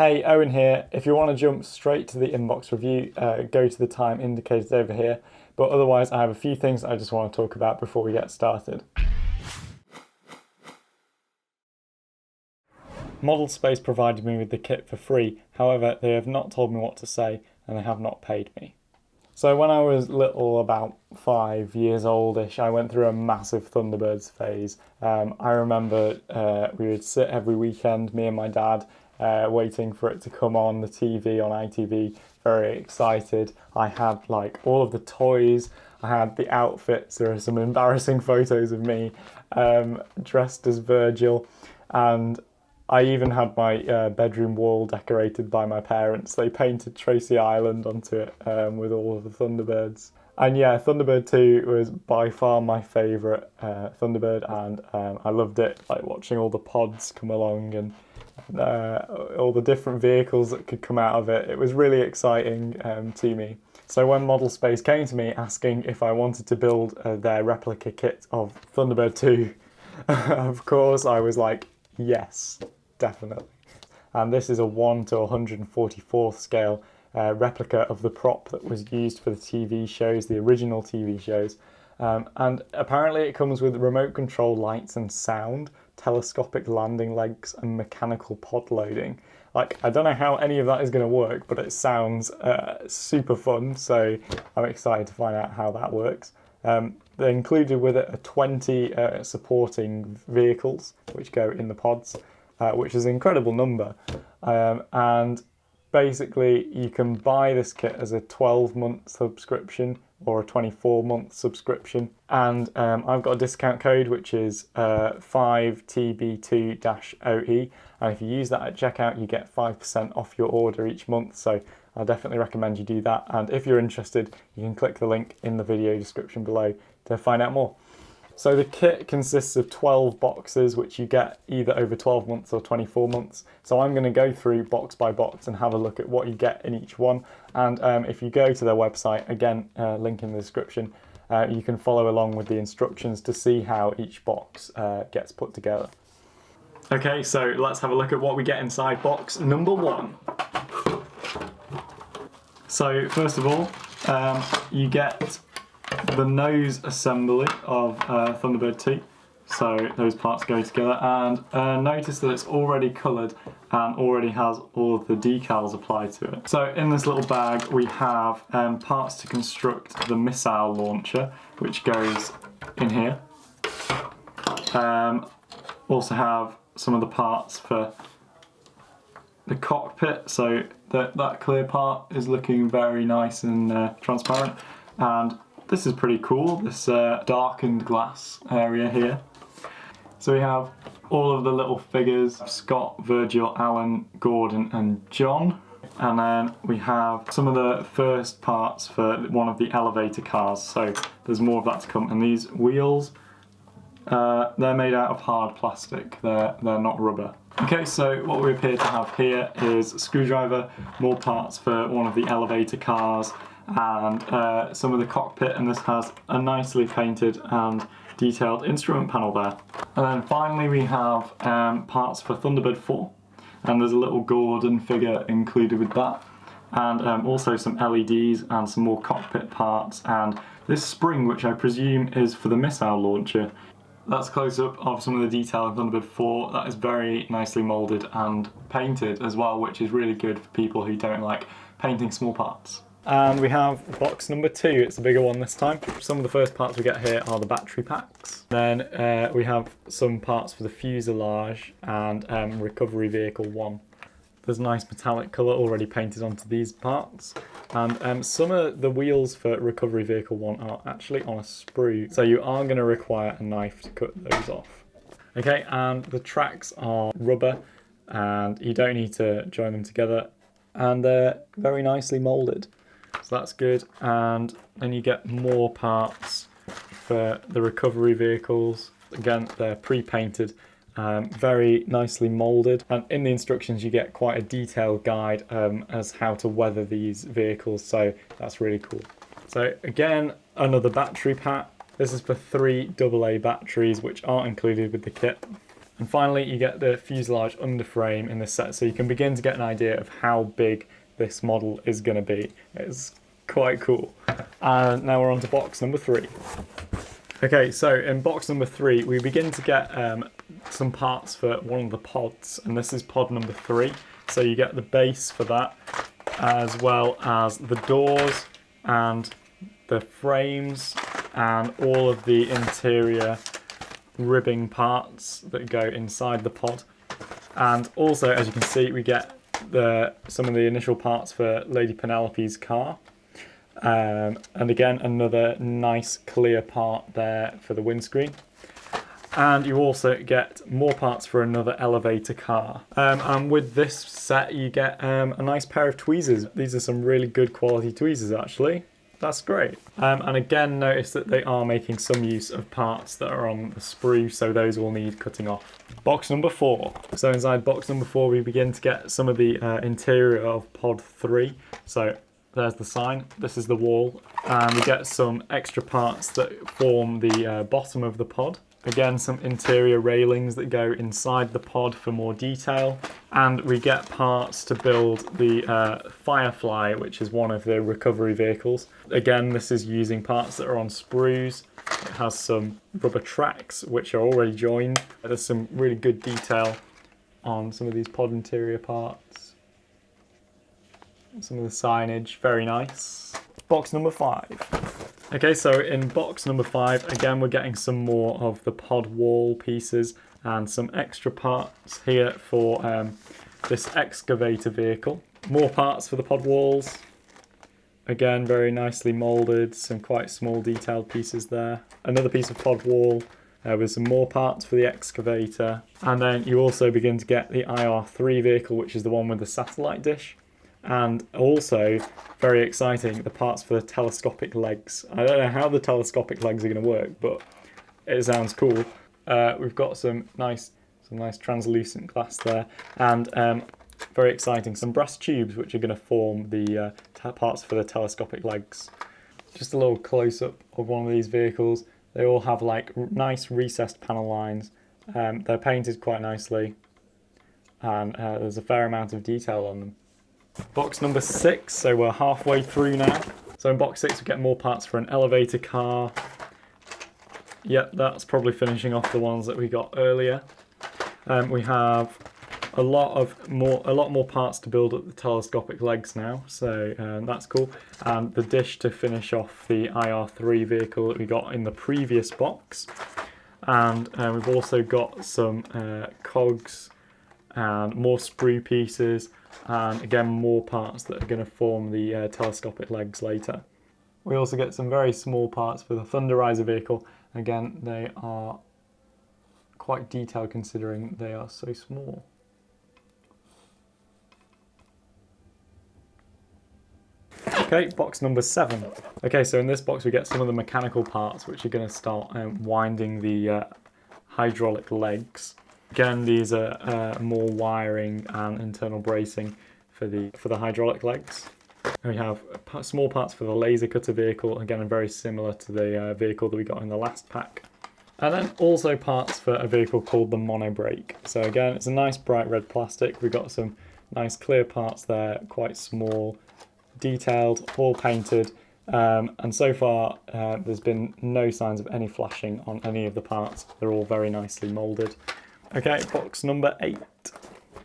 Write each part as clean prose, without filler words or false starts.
Hey, Owen here. If you want to jump straight to the inbox review, go to the time indicated over here. But otherwise, I have a few things I just want to talk about before we get started. Model Space provided me with the kit for free. However, they have not told me what to say and they have not paid me. So when I was little, about 5 years oldish, I went through a massive Thunderbirds phase. I remember we would sit every weekend, me and my dad, waiting for it to come on the TV, on ITV, very excited. I had like all of the toys, I had the outfits. There are some embarrassing photos of me dressed as Virgil, and I even had my bedroom wall decorated by my parents. They painted Tracy Island onto it with all of the Thunderbirds. And yeah, Thunderbird 2 was by far my favourite Thunderbird, and I loved it, like watching all the pods come along and all the different vehicles that could come out of it. It was really exciting to me. So when Model Space came to me asking if I wanted to build their replica kit of Thunderbird 2, of course I was like, yes, definitely. And this is a 1 to 144th scale replica of the prop that was used for the TV shows, the original TV shows. And apparently it comes with remote control lights and sound, telescopic landing legs and mechanical pod loading. Like, I don't know how any of that is going to work, but it sounds super fun, so I'm excited to find out how that works. They included with it 20 supporting vehicles which go in the pods, which is an incredible number. And basically you can buy this kit as a 12-month subscription or a 24-month subscription, and I've got a discount code which is 5TB2-OE, and if you use that at checkout you get 5% off your order each month, so I definitely recommend you do that. And if you're interested, you can click the link in the video description below to find out more. So the kit consists of 12 boxes which you get either over 12 months or 24 months. So I'm going to go through box by box and have a look at what you get in each one. And if you go to their website, again, link in the description, you can follow along with the instructions to see how each box gets put together. Okay, so let's have a look at what we get inside box number 1. So first of all, you get the nose assembly of Thunderbird 2, so those parts go together, and notice that it's already coloured and already has all of the decals applied to it. So in this little bag we have parts to construct the missile launcher, which goes in here. Also have some of the parts for the cockpit, so that clear part is looking very nice and transparent, and this is pretty cool, this darkened glass area here. So we have all of the little figures, Scott, Virgil, Alan, Gordon and John. And then we have some of the first parts for one of the elevator cars, so there's more of that to come. And these wheels, they're made out of hard plastic, they're not rubber. Okay, so what we appear to have here is a screwdriver, more parts for one of the elevator cars, and some of the cockpit, and this has a nicely painted and detailed instrument panel there. And then finally we have parts for Thunderbird 4, and there's a little Gordon figure included with that, and also some LEDs and some more cockpit parts, and this spring which I presume is for the missile launcher. That's a close-up of some of the detail in Thunderbird 4. That is very nicely moulded and painted as well, which is really good for people who don't like painting small parts. And we have box number 2, it's a bigger one this time. Some of the first parts we get here are the battery packs. Then we have some parts for the fuselage and recovery vehicle 1. There's a nice metallic colour already painted onto these parts. And some of the wheels for recovery vehicle 1 are actually on a sprue, so you are going to require a knife to cut those off. Okay, and the tracks are rubber, and you don't need to join them together, and they're very nicely moulded. So that's good, and then you get more parts for the recovery vehicles. Again, they're pre-painted, very nicely moulded, and in the instructions you get quite a detailed guide as how to weather these vehicles, so that's really cool. So again, another battery pack. This is for 3 AA batteries which aren't included with the kit. And finally, you get the fuselage underframe in this set, so you can begin to get an idea of how big this model is going to be. It's quite cool. And now we're on to box number 3. Okay, so in box number 3, we begin to get some parts for one of the pods, and this is pod number 3. So you get the base for that, as well as the doors and the frames and all of the interior ribbing parts that go inside the pod. And also, as you can see, we get some of the initial parts for Lady Penelope's car. And again, another nice clear part there for the windscreen. And you also get more parts for another elevator car. And with this set, you get a nice pair of tweezers. These are some really good quality tweezers, actually. That's great. And again, notice that they are making some use of parts that are on the sprue, so those will need cutting off. Box number 4. So inside box number 4, we begin to get some of the interior of pod 3. So there's the sign, this is the wall, and we get some extra parts that form the bottom of the pod. Again, some interior railings that go inside the pod for more detail. And we get parts to build the Firefly, which is one of the recovery vehicles. Again, this is using parts that are on sprues. It has some rubber tracks, which are already joined. There's some really good detail on some of these pod interior parts. Some of the signage, very nice. Box number 5. Okay, so in box number 5, again, we're getting some more of the pod wall pieces and some extra parts here for this excavator vehicle. More parts for the pod walls. Again, very nicely moulded, some quite small detailed pieces there. Another piece of pod wall with some more parts for the excavator. And then you also begin to get the IR3 vehicle, which is the one with the satellite dish. And also, very exciting, the parts for the telescopic legs. I don't know how the telescopic legs are going to work, but it sounds cool. We've got some nice translucent glass there, and very exciting, some brass tubes which are going to form the parts for the telescopic legs. Just a little close-up of one of these vehicles. They all have like nice recessed panel lines. They're painted quite nicely, and there's a fair amount of detail on them. Box number 6, so we're halfway through now. So in box 6 we get more parts for an elevator car. Yep, that's probably finishing off the ones that we got earlier. We have a lot more parts to build up the telescopic legs now, so that's cool. And the dish to finish off the IR3 vehicle that we got in the previous box. And we've also got some cogs and more sprue pieces, and again more parts that are going to form the telescopic legs later. We also get some very small parts for the Thunderizer vehicle. Again, they are quite detailed considering they are so small. Okay, box number 7. Okay, so in this box we get some of the mechanical parts which are going to start winding the hydraulic legs. Again, these are more wiring and internal bracing for the hydraulic legs. And we have small parts for the laser cutter vehicle, again very similar to the vehicle that we got in the last pack. And then also parts for a vehicle called the Monobrake. So again, it's a nice bright red plastic. We've got some nice clear parts there, quite small, detailed, all painted. And so far there's been no signs of any flashing on any of the parts. They're all very nicely moulded. Okay, box number 8.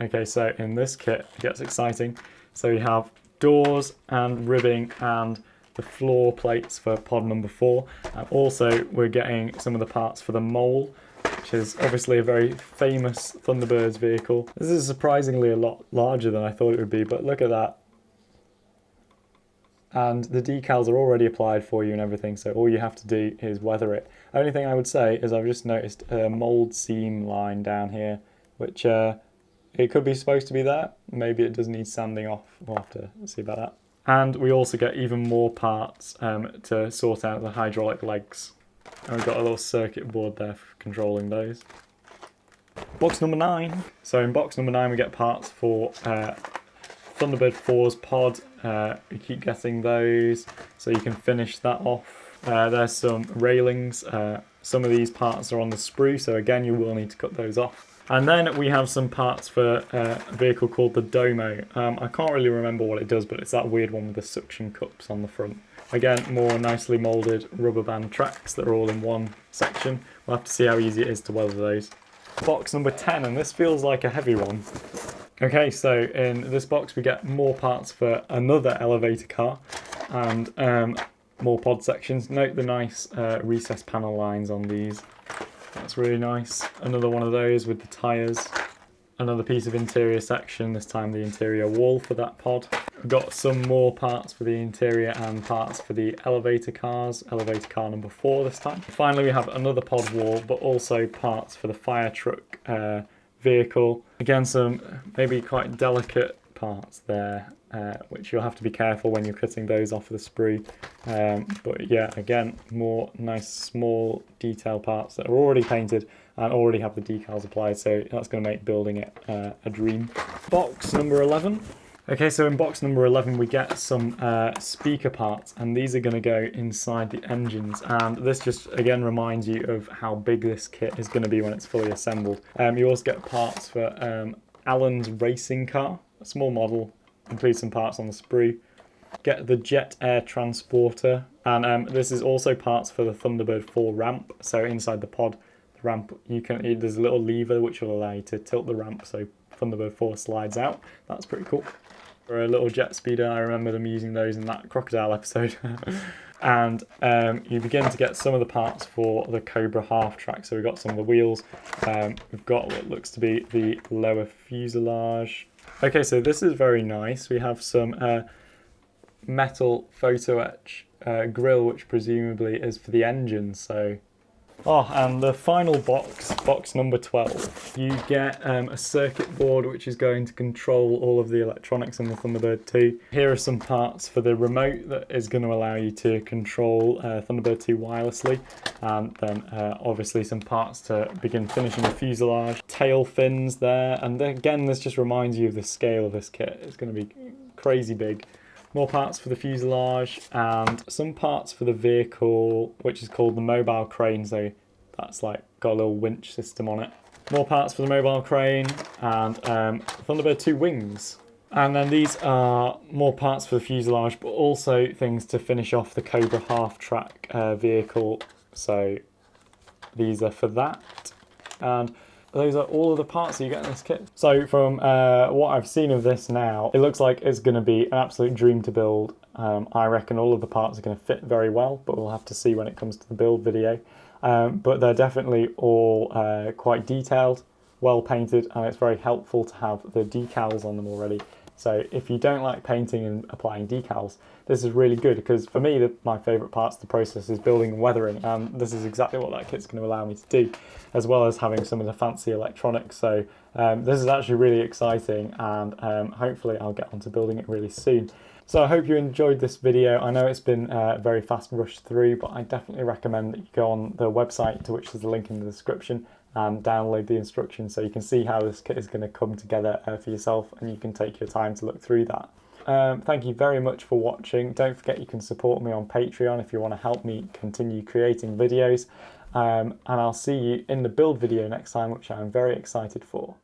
Okay, so in this kit it gets exciting. So we have doors and ribbing and the floor plates for pod number 4. And also we're getting some of the parts for the mole, which is obviously a very famous Thunderbirds vehicle. This is surprisingly a lot larger than I thought it would be, but look at that. And the decals are already applied for you and everything, so all you have to do is weather it. Only thing I would say is I've just noticed a mould seam line down here, which it could be supposed to be there. Maybe it does need sanding off. We'll have to see about that. And we also get even more parts to sort out the hydraulic legs. And we've got a little circuit board there for controlling those. Box number 9. So in box number 9 we get parts for Thunderbird 4's pod. We keep getting those, so you can finish that off. There's some railings. Some of these parts are on the sprue, so again you will need to cut those off. And then we have some parts for a vehicle called the Domo. I can't really remember what it does, but it's that weird one with the suction cups on the front. Again, more nicely moulded rubber band tracks that are all in one section. We'll have to see how easy it is to weather those. Box number 10, and this feels like a heavy one. Okay, so in this box we get more parts for another elevator car and more pod sections. Note the nice recessed panel lines on these. That's really nice. Another one of those with the tyres. Another piece of interior section, this time the interior wall for that pod. We've got some more parts for the interior and parts for the elevator cars. Elevator car number 4 this time. Finally we have another pod wall, but also parts for the fire truck vehicle. Again, some maybe quite delicate parts there, which you'll have to be careful when you're cutting those off with a sprue. But yeah, again, more nice small detail parts that are already painted and already have the decals applied, so that's going to make building it a dream. Box number 11. Okay, so in box number 11 we get some speaker parts, and these are going to go inside the engines, and this just again reminds you of how big this kit is going to be when it's fully assembled. You also get parts for Alan's racing car, a small model, includes some parts on the sprue. Get the jet air transporter, and this is also parts for the Thunderbird 4 ramp. So inside the pod, the ramp, there's a little lever which will allow you to tilt the ramp so Thunderbird 4 slides out. That's pretty cool. For a little jet speeder, I remember them using those in that crocodile episode. And you begin to get some of the parts for the Cobra half track. So we've got some of the wheels. We've got what looks to be the lower fuselage. Okay, so this is very nice. We have some metal photo etch grill, which presumably is for the engine. So, and the final box, box number 12, you get a circuit board which is going to control all of the electronics in the Thunderbird 2. Here are some parts for the remote that is going to allow you to control Thunderbird 2 wirelessly, and then obviously some parts to begin finishing the fuselage, tail fins there, and then, again, this just reminds you of the scale of this kit. It's going to be crazy big. More parts for the fuselage and some parts for the vehicle, which is called the mobile crane, so that's like got a little winch system on it. More parts for the mobile crane and Thunderbird 2 wings. And then these are more parts for the fuselage, but also things to finish off the Cobra half-track vehicle, so these are for that. And those are all of the parts that you get in this kit. So from what I've seen of this now, it looks like it's going to be an absolute dream to build. I reckon all of the parts are going to fit very well, but we'll have to see when it comes to the build video. But they're definitely all quite detailed, well painted, and it's very helpful to have the decals on them already. So if you don't like painting and applying decals, this is really good, because for me, my favourite parts of the process is building and weathering, and this is exactly what that kit's going to allow me to do, as well as having some of the fancy electronics. So this is actually really exciting, and hopefully I'll get onto building it really soon. So I hope you enjoyed this video. I know it's been very fast rushed through, but I definitely recommend that you go on the website, to which there's a link in the description, and download the instructions so you can see how this kit is going to come together for yourself, and you can take your time to look through that. Thank you very much for watching. Don't forget you can support me on Patreon if you want to help me continue creating videos, and I'll see you in the build video next time, which I'm very excited for.